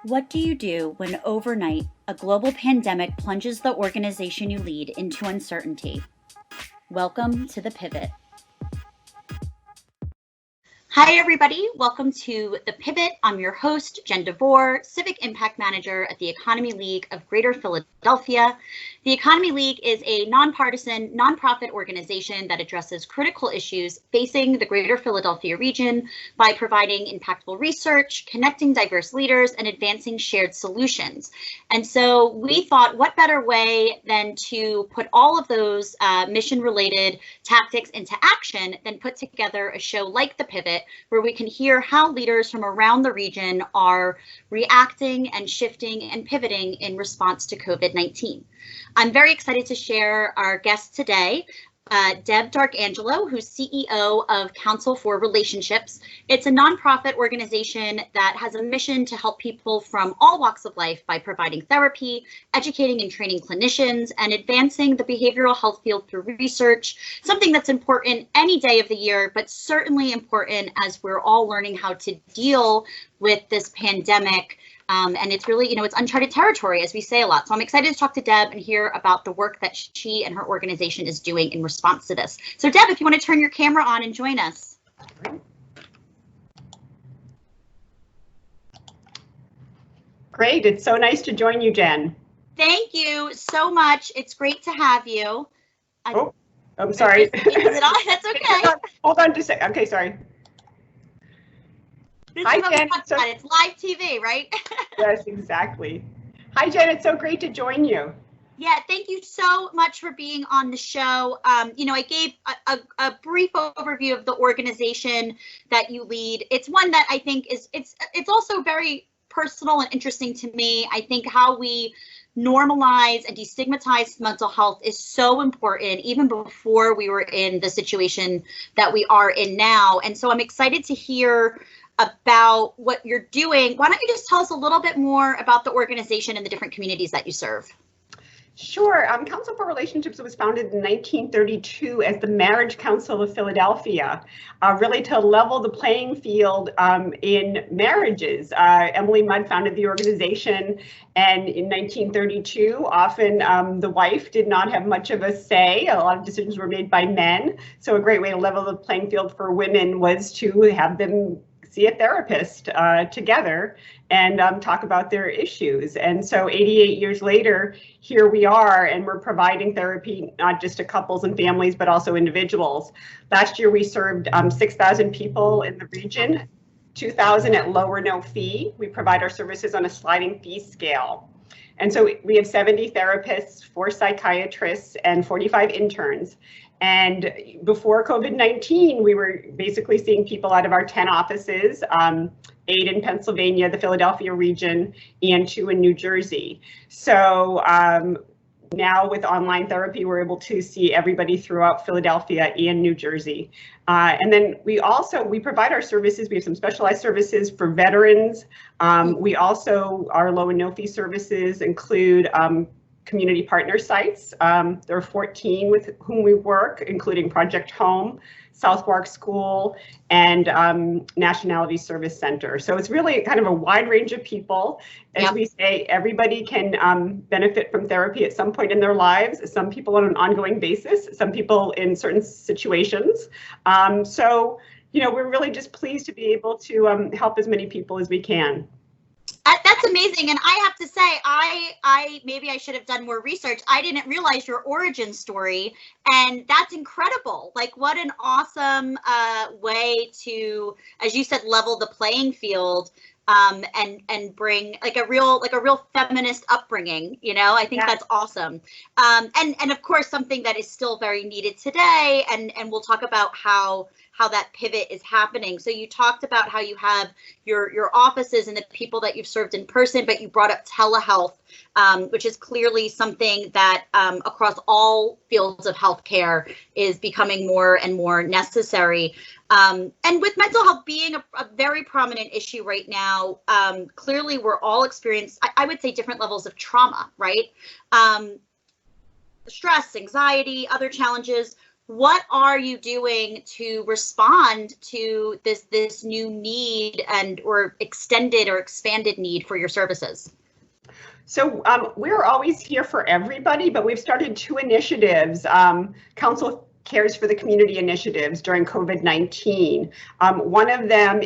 What do you do when overnight a global pandemic plunges the organization you lead into uncertainty? Welcome to The Pivot. Hi, everybody. Welcome to The Pivot. I'm your host, Jen DeVore, Civic Impact Manager at the Economy League of Greater Philadelphia. The Economy League is a nonpartisan, nonprofit organization that addresses critical issues facing the Greater Philadelphia region by providing impactful research, connecting diverse leaders, and advancing shared solutions. And so we thought, what better way than to put all of those mission-related tactics into action than put together a show like The Pivot, where we can hear how leaders from around the region are reacting and shifting and pivoting in response to COVID-19. I'm very excited to share our guest today, Deb Darkangelo, who's CEO of Council for Relationships. It's a nonprofit organization that has a mission to help people from all walks of life by providing therapy, educating and training clinicians, and advancing the behavioral health field through research, something that's important any day of the year, but certainly important as we're all learning how to deal with this pandemic. And it's really, it's uncharted territory, as we say a lot. So I'm excited to talk to Deb and hear about the work that she and her organization is doing in response to this. So Deb, if you want to turn your camera on and join us. Great. It's so nice to join you, Jen. Thank you so much. It's great to have you. I'm sorry. Is it on? That's okay. Hold on just a second. Okay, sorry. Hi, Jen. It's live TV, right? Yes, exactly. Hi, Jen. It's so great to join you. Yeah, thank you so much for being on the show. I gave a brief overview of the organization that you lead. It's one that I think it's also very personal and interesting to me. I think how we normalize and destigmatize mental health is so important, even before we were in the situation that we are in now. And so I'm excited to hear about what you're doing. Why don't you just tell us a little bit more about the organization and the different communities that you serve? Sure. Council for Relationships was founded in 1932 as the Marriage Council of Philadelphia, really to level the playing field in marriages. Emily Mudd founded the organization, and in 1932, often the wife did not have much of a say. A lot of decisions were made by men. So a great way to level the playing field for women was to have them see a therapist together and talk about their issues. And so 88 years later, here we are, and we're providing therapy not just to couples and families, but also individuals. Last year, we served 6,000 people in the region, 2,000 at low or no fee. We provide our services on a sliding fee scale. And so we have 70 therapists, 4 psychiatrists, and 45 interns. And before COVID-19, we were basically seeing people out of our 10 offices, 8 in Pennsylvania, the Philadelphia region, and 2 in New Jersey. So now with online therapy, we're able to see everybody throughout Philadelphia and New Jersey. And then we provide our services. We have some specialized services for veterans. We also, our low and no fee services include community partner sites. There are 14 with whom we work, including Project Home, Southwark School, and Nationality Service Center. So it's really kind of a wide range of people. As we say, everybody can benefit from therapy at some point in their lives. Some people on an ongoing basis, some people in certain situations. So, we're really just pleased to be able to help as many people as we can. That's amazing. And I have to say, I maybe I should have done more research. I didn't realize your origin story, and that's incredible. Like, what an awesome way to, as you said, level the playing field and bring like a real feminist upbringing. I think that's awesome. And of course, something that is still very needed today. And we'll talk about how that pivot is happening. So you talked about how you have your offices and the people that you've served in person, but you brought up telehealth, which is clearly something that across all fields of healthcare is becoming more and more necessary. And with mental health being a very prominent issue right now, clearly we're all experiencing, I would say, different levels of trauma, right? Stress, anxiety, other challenges. what are you doing to respond to this new need and or extended or expanded need for your services? So we're always here for everybody, but we've started two initiatives. Council Cares for the Community initiatives during COVID-19. One of them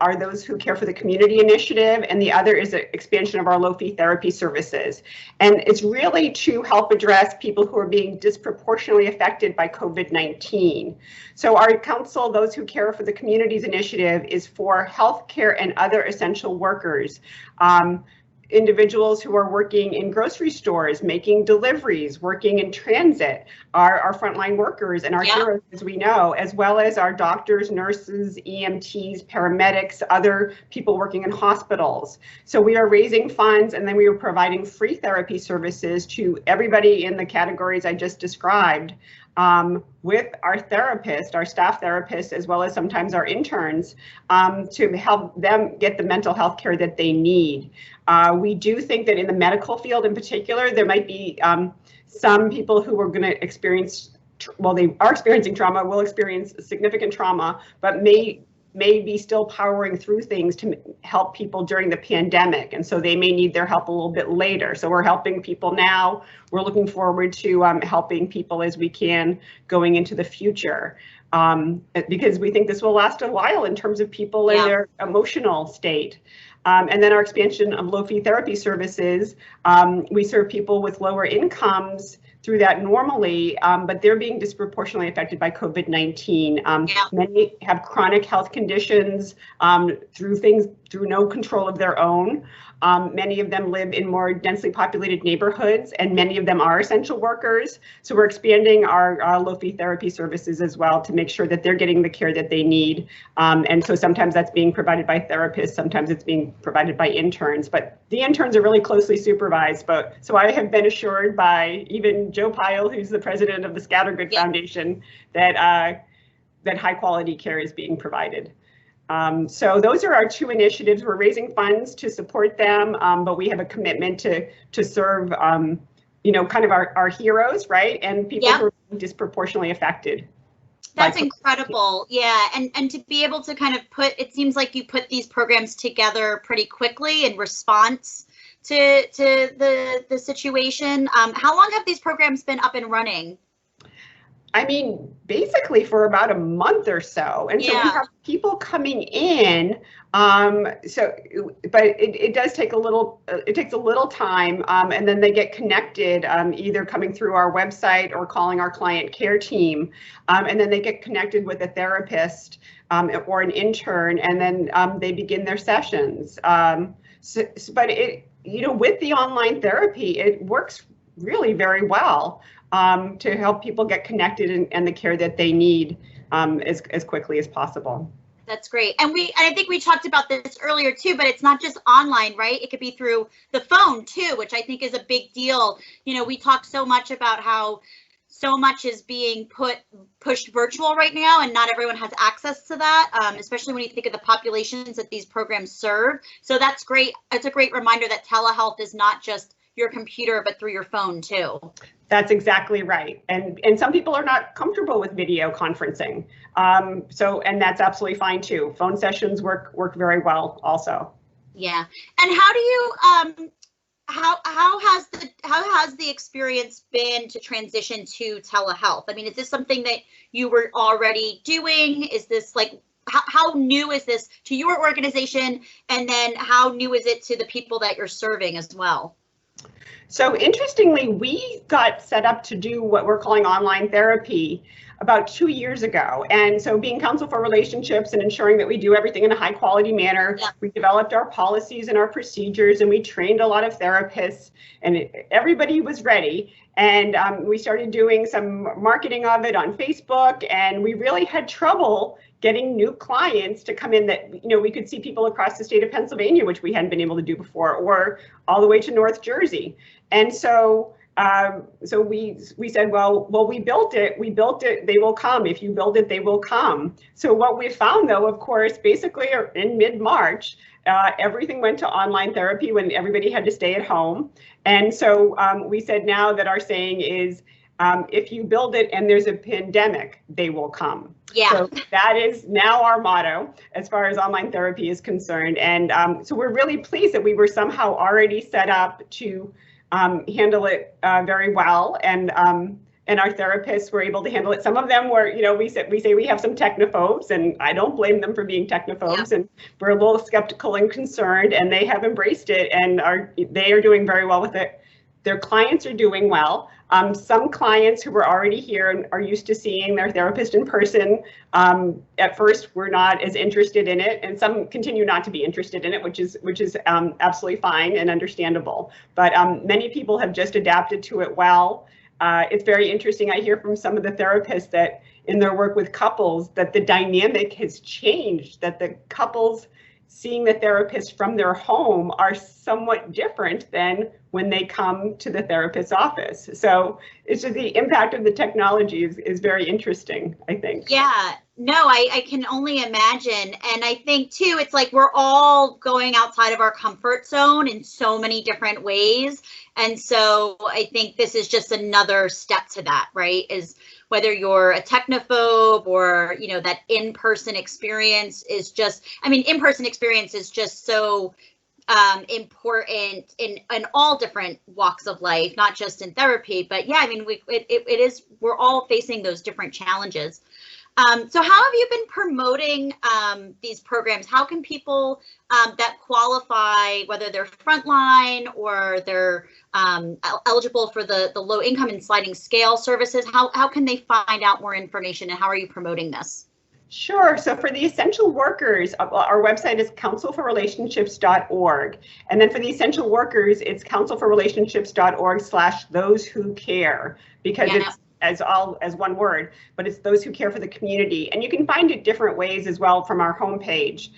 are those who care for the community initiative, and the other is an expansion of our low-fee therapy services. And it's really to help address people who are being disproportionately affected by COVID-19. So our council, those who care for the communities initiative, is for healthcare and other essential workers. Individuals who are working in grocery stores, making deliveries, working in transit, our frontline workers and our heroes, as we know, as well as our doctors, nurses, EMTs, paramedics, other people working in hospitals. So we are raising funds, and then we are providing free therapy services to everybody in the categories I just described, with our therapists, our staff therapists, as well as sometimes our interns, to help them get the mental health care that they need. We do think that in the medical field in particular, there might be some people who are going to experience, well, they are experiencing trauma, will experience significant trauma, but may be still powering through things to help people during the pandemic. And so they may need their help a little bit later. So we're helping people now. We're looking forward to helping people as we can going into the future, because we think this will last a while in terms of people in their emotional state. And then our expansion of low-fee therapy services. We serve people with lower incomes through that normally, but they're being disproportionately affected by COVID-19. Many have chronic health conditions through no control of their own. Many of them live in more densely populated neighborhoods, and many of them are essential workers. So we're expanding our low-fee therapy services as well to make sure that they're getting the care that they need. And so sometimes that's being provided by therapists, sometimes it's being provided by interns, but the interns are really closely supervised. So I have been assured by even Joe Pyle, who's the president of the Scattergood Foundation, that high quality care is being provided. So those are our two initiatives. We're raising funds to support them, but we have a commitment to serve, kind of our heroes, right? And people who are disproportionately affected. That's incredible. Yeah. And to be able to kind of it seems like you put these programs together pretty quickly in response to the situation. How long have these programs been up and running? I mean, basically for about a month or so. And so we have people coming in. But it does take it takes a little time. And then they get connected, either coming through our website or calling our client care team. And then they get connected with a therapist or an intern, and then they begin their sessions. But with the online therapy, it works really very well. To help people get connected and the care that they need as quickly as possible. That's great. And I think we talked about this earlier too, but it's not just online, right? It could be through the phone too, which I think is a big deal. We talk so much about how so much is being pushed virtual right now, and not everyone has access to that, especially when you think of the populations that these programs serve. So that's great. It's a great reminder that telehealth is not just your computer, but through your phone too. That's exactly right. And some people are not comfortable with video conferencing. And that's absolutely fine too. Phone sessions work very well also. Yeah. And how do you, how has the experience been to transition to telehealth? I mean, is this something that you were already doing? Is this how new is this to your organization? And then how new is it to the people that you're serving as well? So interestingly, we got set up to do what we're calling online therapy about 2 years ago. And so being Council for Relationships and ensuring that we do everything in a high quality manner, we developed our policies and our procedures, and we trained a lot of therapists, and everybody was ready. And we started doing some marketing of it on Facebook, and we really had trouble getting new clients to come in that, we could see people across the state of Pennsylvania, which we hadn't been able to do before, or all the way to North Jersey. And so we said, well, we built it, they will come. If you build it, they will come. So what we found though, of course, basically in mid-March, everything went to online therapy when everybody had to stay at home. And so we said now that our saying is, If you build it and there's a pandemic, they will come. Yeah. So that is now our motto as far as online therapy is concerned. And so we're really pleased that we were somehow already set up to handle it very well. And our therapists were able to handle it. Some of them were, we say we have some technophobes, and I don't blame them for being technophobes. Yeah. And we're a little skeptical and concerned, and they have embraced it, and they are doing very well with it. Their clients are doing well. Some clients who were already here and are used to seeing their therapist in person, at first were not as interested in it, and some continue not to be interested in it, which is absolutely fine and understandable. But many people have just adapted to it well. It's very interesting. I hear from some of the therapists that in their work with couples that the dynamic has changed, that the couples seeing the therapist from their home are somewhat different than when they come to the therapist's office. So it's just the impact of the technology is very interesting, I think. Yeah, no, I can only imagine. And I think too, it's like we're all going outside of our comfort zone in so many different ways. And so I think this is just another step to that, right? Is whether you're a technophobe or, that in-person experience is just, in-person experience is just so important in all different walks of life, not just in therapy, but yeah, we're all facing those different challenges. So how have you been promoting these programs? How can people that qualify, whether they're frontline or they're eligible for the low income and sliding scale services, how can they find out more information, and how are you promoting this? Sure. So for the essential workers, our website is counselforrelationships.org. And then for the essential workers, it's counselforrelationships.org/those-who-care, because it's as one word, but it's those who care for the community. And you can find it different ways as well from our homepage.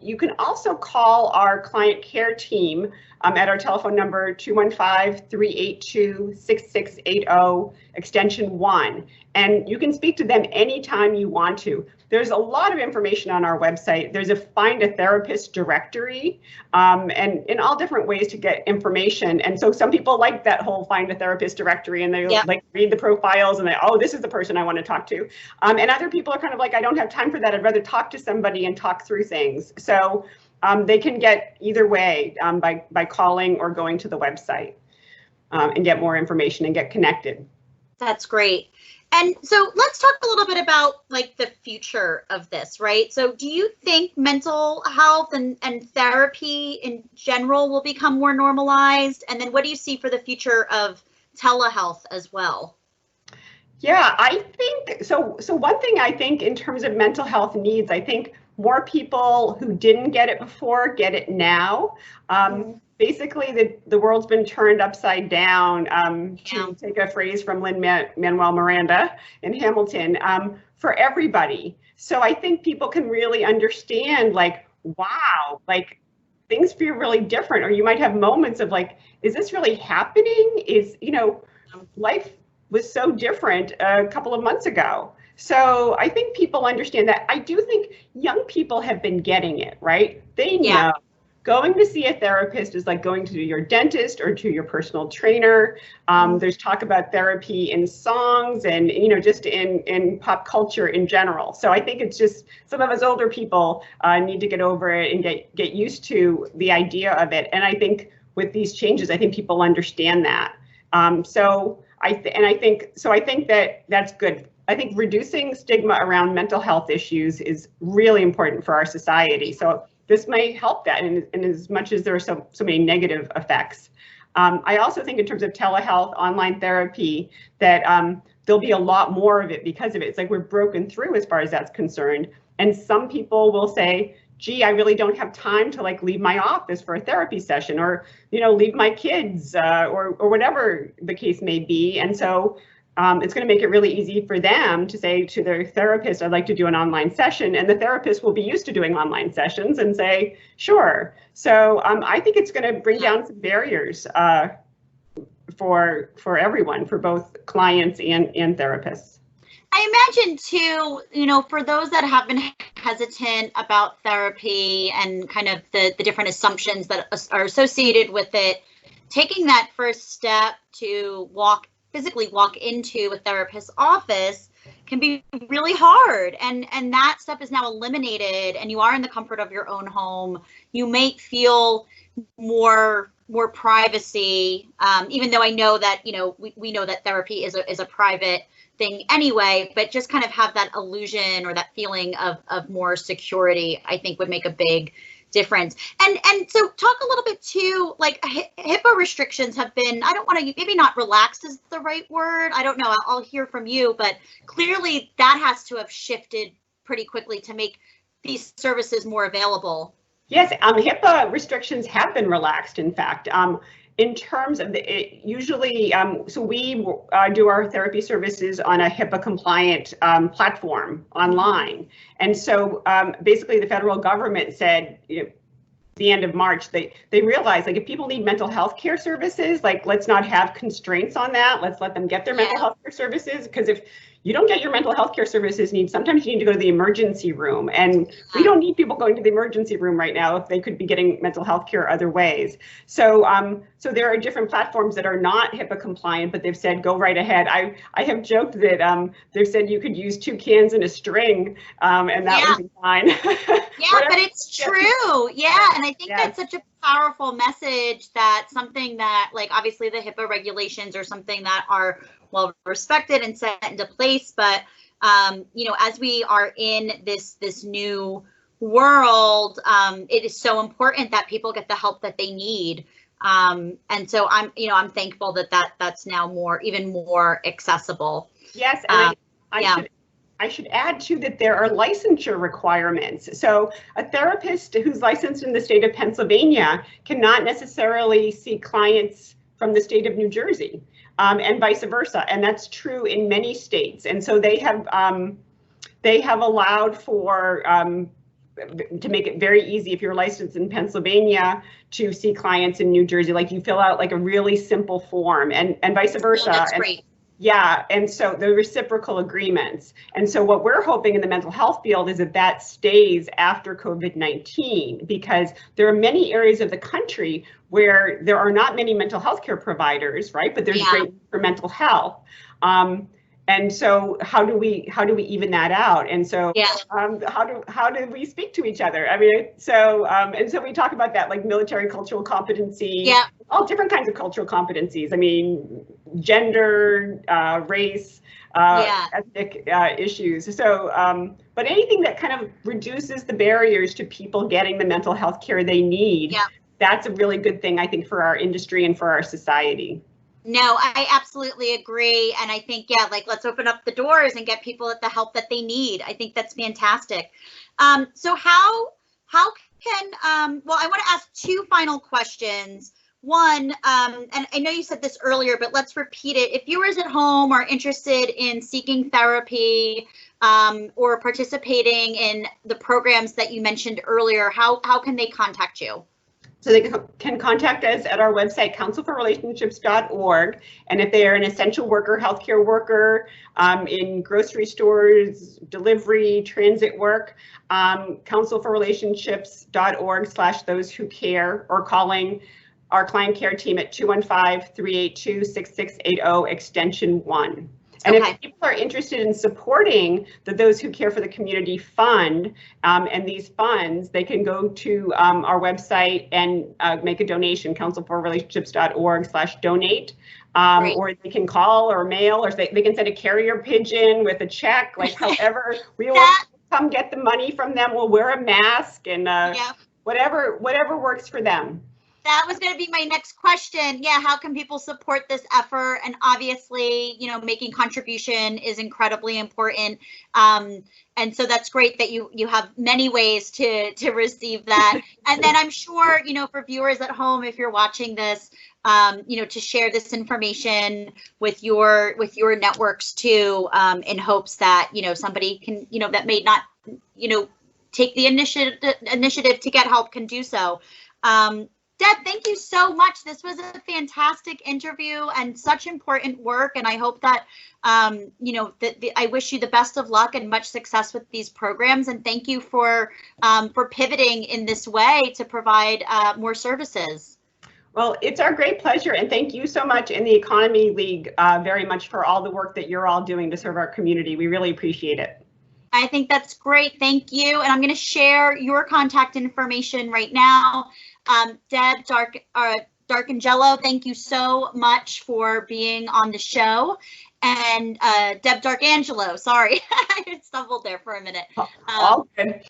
You can also call our client care team at our telephone number 215-382-6680, extension 1. And you can speak to them anytime you want to. There's a lot of information on our website. There's a Find a Therapist directory, and in all different ways to get information. And so some people like that whole Find a Therapist directory, and they like read the profiles and this is the person I want to talk to. And other people are kind of like, I don't have time for that. I'd rather talk to somebody and talk through things. So they can get either way by calling or going to the website and get more information and get connected. That's great. And so let's talk a little bit about the future of this, right? So do you think mental health and therapy in general will become more normalized? And then what do you see for the future of telehealth as well? Yeah, I think so. So one thing I think in terms of mental health needs, I think more people who didn't get it before get it now. Basically, the world's been turned upside down, to take a phrase from Lin-Manuel Miranda in Hamilton, for everybody. So I think people can really understand, wow, things feel really different, or you might have moments of is this really happening? Life was so different a couple of months ago. So I think people understand that. I do think young people have been getting it, right? They know. Going to see a therapist is like going to your dentist or to your personal trainer. There's talk about therapy in songs and, just in pop culture in general. So I think it's just some of us older people need to get over it and get used to the idea of it. And I think with these changes, I think people understand that. So I think that that's good. I think reducing stigma around mental health issues is really important for our society. So this may help that in as much as there are so many negative effects. I also think in terms of telehealth, online therapy, that there'll be a lot more of it because of it. It's like we're broken through as far as that's concerned. And some people will say, gee, I really don't have time to leave my office for a therapy session, or, leave my kids or whatever the case may be. And so it's going to make it really easy for them to say to their therapist, I'd like to do an online session, and the therapist will be used to doing online sessions and say, sure. So I think it's going to bring down some barriers for everyone, for both clients and therapists. I imagine too, for those that have been hesitant about therapy and kind of the different assumptions that are associated with it, taking that first step to walk physically walk into a therapist's office can be really hard, and that stuff is now eliminated, and you are in the comfort of your own home. You may feel more privacy, even though I know that, you know, we know that therapy is a private thing anyway, but just kind of have that illusion or that feeling of more security, I think would make a big difference. And so talk a little bit too, like HIPAA restrictions have been, I don't want to, maybe not relaxed is the right word, I don't know, I'll hear from you, but clearly that has to have shifted pretty quickly to make these services more available. Yes, HIPAA restrictions have been relaxed, in fact. In terms of usually, so we do our therapy services on a HIPAA compliant platform online. And so basically the federal government said, you know, the end of March, they realized, like, if people need mental health care services, like, let's not have constraints on that. Let's let them get their mental health care services, because if you don't get your mental health care services sometimes you need to go to the emergency room, and we don't need people going to the emergency room right now if they could be getting mental health care other ways. So so there are different platforms that are not HIPAA compliant, but they've said go right ahead. I have joked that they've said you could use 2 cans and a string, and that would be fine. Yeah, but it's true. Yeah, and I think that's such a powerful message, that something that, like, obviously the HIPAA regulations are something that are well respected and set into place, but you know, as we are in this new world, it is so important that people get the help that they need. And so I'm thankful that that's now even more accessible. Yes, and I should add too that there are licensure requirements. So a therapist who's licensed in the state of Pennsylvania cannot necessarily see clients from the state of New Jersey, and vice versa. And that's true in many states. And so they have allowed for to make it very easy, if you're licensed in Pennsylvania, to see clients in New Jersey. Like, you fill out like a really simple form, and vice versa. That's great. Yeah, and so the reciprocal agreements. And so what we're hoping in the mental health field is that stays after COVID-19, because there are many areas of the country where there are not many mental health care providers, right? But there's great for mental health. And so how do we even that out? And so how do we speak to each other? I mean, so and so we talk about that, like military cultural competency, all different kinds of cultural competencies. I mean, gender, race, ethnic issues. So, but anything that kind of reduces the barriers to people getting the mental health care they need, that's a really good thing, I think, for our industry and for our society. No, I absolutely agree. And I think, like, let's open up the doors and get people the help that they need. I think that's fantastic. So how can, well, I want to ask 2 final questions. One, and I know you said this earlier, but let's repeat it. If viewers at home are interested in seeking therapy or participating in the programs that you mentioned earlier, how can they contact you? So they can contact us at our website, counselforrelationships.org. And if they are an essential worker, healthcare worker, in grocery stores, delivery, transit work, counselforrelationships.org/those-who-care, or calling our client care team at 215-382-6680 extension 1. And if people are interested in supporting the Those Who Care for the Community Fund and these funds, they can go to our website and make a donation, counselforrelationships.org/donate, or they can call or mail, or they can send a carrier pigeon with a check, like however we will come get the money from them. We'll wear a mask and whatever works for them. That was going to be my next question. Yeah, how can people support this effort? And obviously, you know, making contribution is incredibly important. And so that's great that you have many ways to receive that. And then I'm sure, you know, for viewers at home, if you're watching this, you know, to share this information with your networks too, in hopes that, you know, somebody can, you know, that may not, you know, take the initiative to get help can do so. Deb, thank you so much. This was a fantastic interview and such important work. And I hope that, you know, I wish you the best of luck and much success with these programs. And thank you for pivoting in this way to provide more services. Well, it's our great pleasure, and thank you so much in the Economy League very much for all the work that you're all doing to serve our community. We really appreciate it. I think that's great. Thank you. And I'm going to share your contact information right now. Deb Darkangelo, thank you so much for being on the show. And Deb Darkangelo, sorry, I stumbled there for a minute. All good.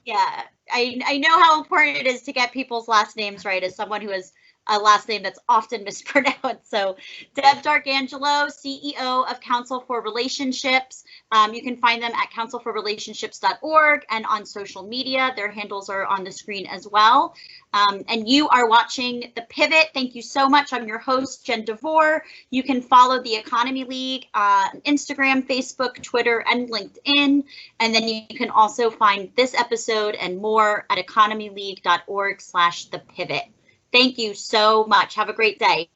Yeah, I know how important it is to get people's last names right as someone who has a last name that's often mispronounced. So Deb Darkangelo, CEO of Council for Relationships. You can find them at councilforrelationships.org and on social media. Their handles are on the screen as well. And you are watching The Pivot. Thank you so much. I'm your host, Jen DeVore. You can follow the Economy League on Instagram, Facebook, Twitter, and LinkedIn. And then you can also find this episode and more at economyleague.org/thepivot. Thank you so much. Have a great day.